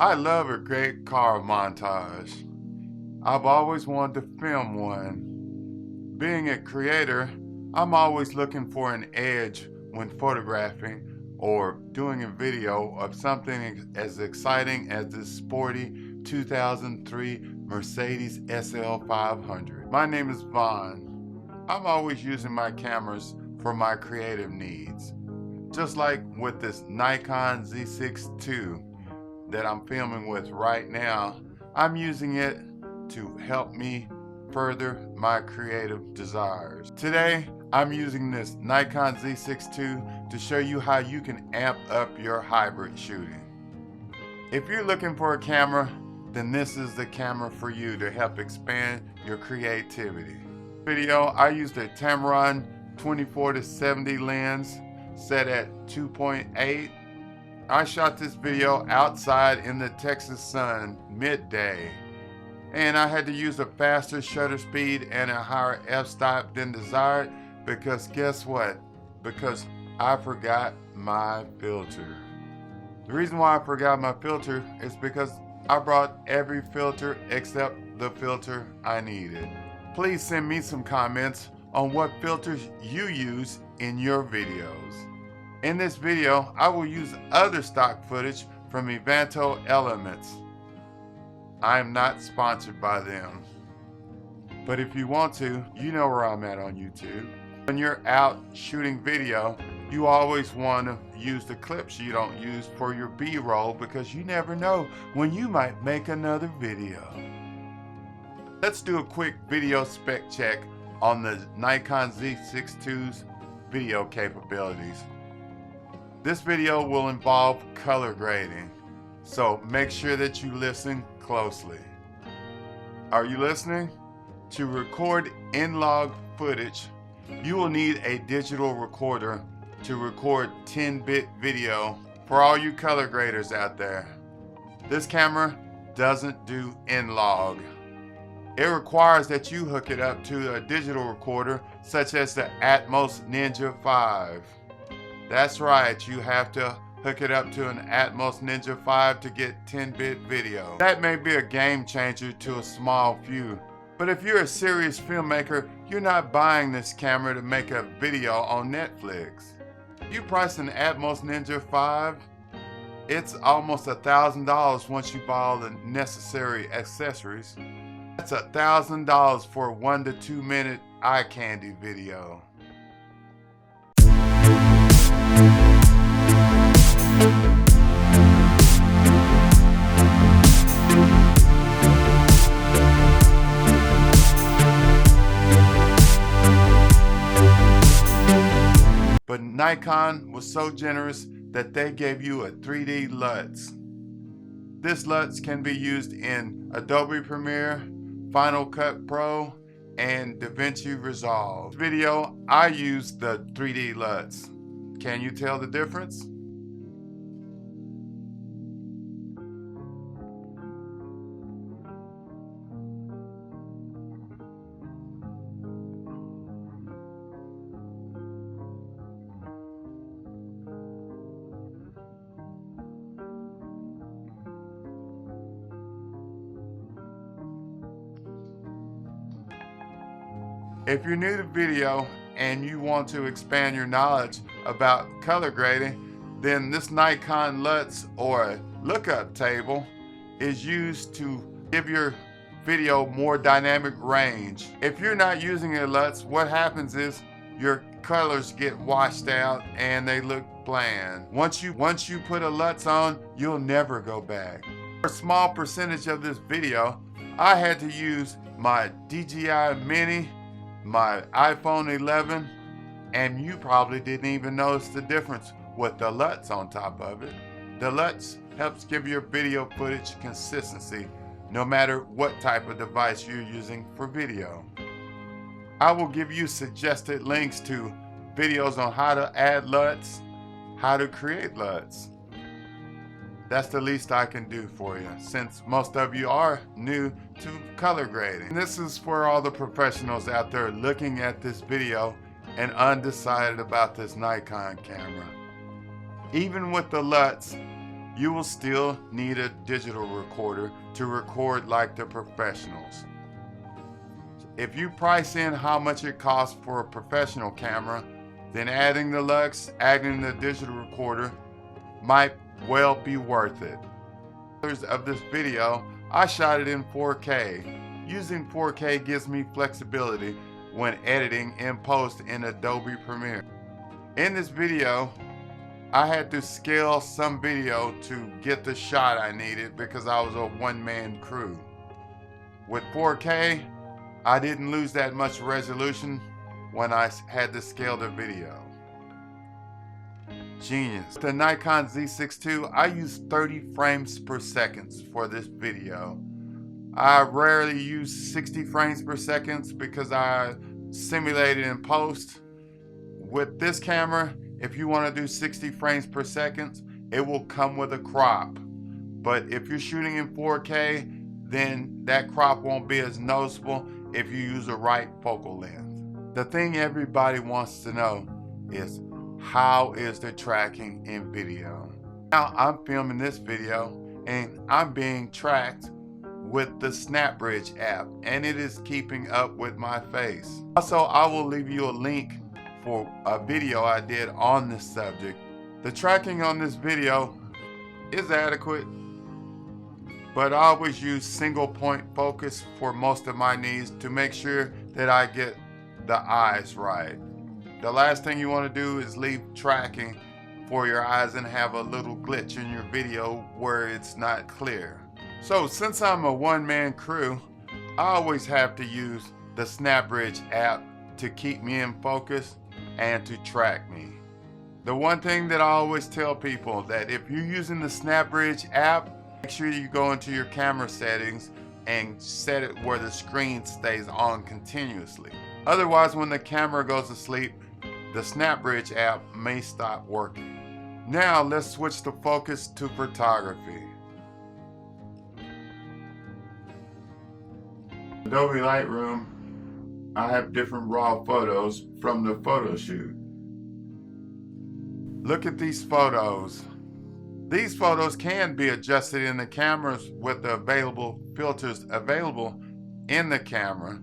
I love a great car montage. I've always wanted to film one. Being a creator, I'm always looking for an edge when photographing or doing a video of something as exciting as this sporty 2003 Mercedes SL500. My name is Vaughn. I'm always using my cameras for my creative needs. Just like with this Nikon Z6ii that I'm filming with right now, I'm using it to help me further my creative desires. Today, I'm using this Nikon Z6ii to show you how you can amp up your hybrid shooting. If you're looking for a camera, then this is the camera for you to help expand your creativity. Video, I used a Tamron 24-70 lens set at 2.8. I shot this video outside in the Texas sun midday, and I had to use a faster shutter speed and a higher f-stop than desired because guess what? Because I forgot my filter. The reason why I forgot my filter is because I brought every filter except the filter I needed. Please send me some comments on what filters you use in your videos. In this video, I will use other stock footage from Evanto Elements. I am not sponsored by them. But if you want to, you know where I'm at on YouTube. When you're out shooting video, you always want to use the clips you don't use for your B-roll because you never know when you might make another video. Let's do a quick video spec check on the Nikon Z6ii's video capabilities. This video will involve color grading, so make sure that you listen closely. Are you listening? To record in-log footage, you will need a digital recorder to record 10-bit video for all you color graders out there. This camera doesn't do in-log. It requires that you hook it up to a digital recorder such as the Atomos Ninja 5. That's right, you have to hook it up to an Atomos Ninja 5 to get 10-bit video. That may be a game changer to a small few, but if you're a serious filmmaker, you're not buying this camera to make a video on Netflix. You price an Atomos Ninja 5, it's almost $1,000 once you buy all the necessary accessories. That's $1,000 for a 1 to 2 minute eye candy video. But Nikon was so generous that they gave you a 3D Luts. This Luts can be used in Adobe Premiere, Final Cut Pro, and DaVinci Resolve. This video, I used the 3D Luts. Can you tell the difference? If you're new to video and you want to expand your knowledge about color grading, then this Nikon Luts or lookup table is used to give your video more dynamic range. If you're not using a Luts, what happens is your colors get washed out and they look bland. Once you put a Luts on, you'll never go back. For a small percentage of this video, I had to use my DJI Mini, my iPhone 11, and you probably didn't even notice the difference with the Luts on top of it. The Luts helps give your video footage consistency no matter what type of device you're using for video. I will give you suggested links to videos on how to add Luts, how to create Luts. That's the least I can do for you, since most of you are new to color grading. This is for all the professionals out there looking at this video and undecided about this Nikon camera. Even with the Luts, you will still need a digital recorder to record like the professionals. If you price in how much it costs for a professional camera, then adding the Luts, adding the digital recorder might well be worth it. Of this video, I shot it in 4K. Using 4K gives me flexibility when editing in post in Adobe Premiere. In this video, I had to scale some video to get the shot I needed because I was a one-man crew. With 4K, I didn't lose that much resolution when I had to scale the video. Genius. The Nikon Z6ii, I use 30 frames per second for this video. I rarely use 60 frames per second because I simulate it in post. With this camera, if you want to do 60 frames per second, it will come with a crop. But if you're shooting in 4K, then that crop won't be as noticeable if you use the right focal length. The thing everybody wants to know is, how is the tracking in video? Now I'm filming this video and I'm being tracked with the SnapBridge app, and it is keeping up with my face. Also, I will leave you a link for a video I did on this subject. The tracking on this video is adequate, but I always use single point focus for most of my needs to make sure that I get the eyes right. The last thing you want to do is leave tracking for your eyes and have a little glitch in your video where it's not clear. So since I'm a one-man crew, I always have to use the SnapBridge app to keep me in focus and to track me. The one thing that I always tell people, that if you're using the SnapBridge app, make sure you go into your camera settings and set it where the screen stays on continuously. Otherwise, when the camera goes to sleep, the SnapBridge app may stop working. Now let's switch the focus to photography. Adobe Lightroom, I have different raw photos from the photo shoot. Look at these photos. These photos can be adjusted in the cameras with the available filters available in the camera,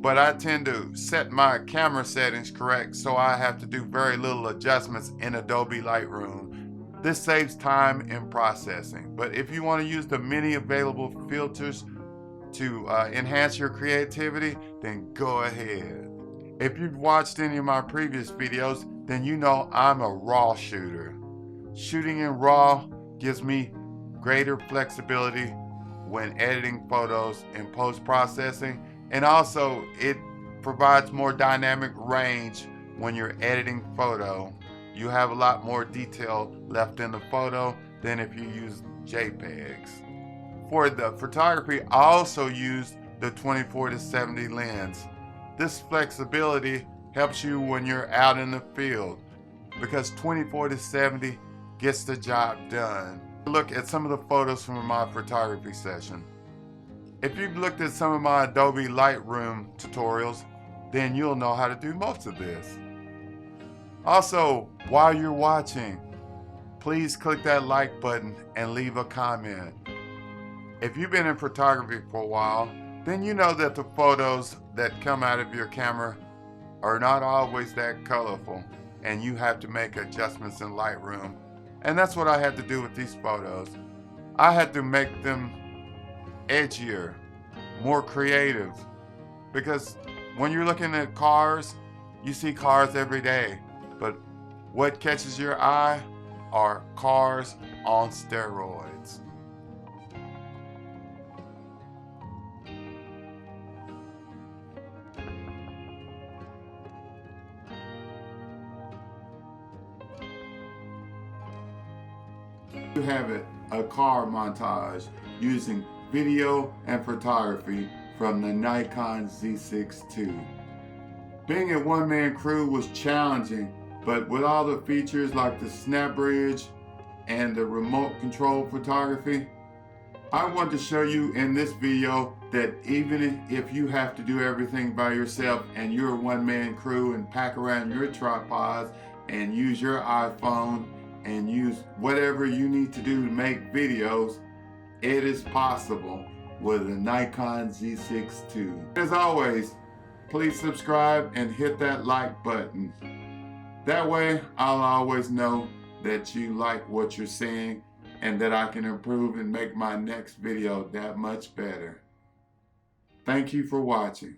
but I tend to set my camera settings correct, so I have to do very little adjustments in Adobe Lightroom. This saves time in processing, but if you want to use the many available filters to enhance your creativity, then go ahead. If you've watched any of my previous videos, then you know I'm a RAW shooter. Shooting in RAW gives me greater flexibility when editing photos in post-processing, and also it provides more dynamic range when you're editing photo. You have a lot more detail left in the photo than if you use JPEGs. For the photography, I also use the 24-70 lens. This flexibility helps you when you're out in the field because 24-70 gets the job done. Look at some of the photos from my photography session. If you've looked at some of my Adobe Lightroom tutorials, then you'll know how to do most of this. Also, while you're watching, please click that like button and leave a comment. If you've been in photography for a while, then you know that the photos that come out of your camera are not always that colorful, and you have to make adjustments in Lightroom. And that's what I had to do with these photos. I had to make them edgier, more creative, because when you're looking at cars, you see cars every day, but what catches your eye are cars on steroids. You have it, a car montage using video and photography from the Nikon Z6ii. Being a one-man crew was challenging, but with all the features like the SnapBridge and the remote control photography, I want to show you in this video that even if you have to do everything by yourself and you're a one-man crew and pack around your tripods and use your iPhone and use whatever you need to do to make videos, it is possible with a Nikon Z6 II. As always, please subscribe and hit that like button. That way, I'll always know that you like what you're seeing and that I can improve and make my next video that much better. Thank you for watching.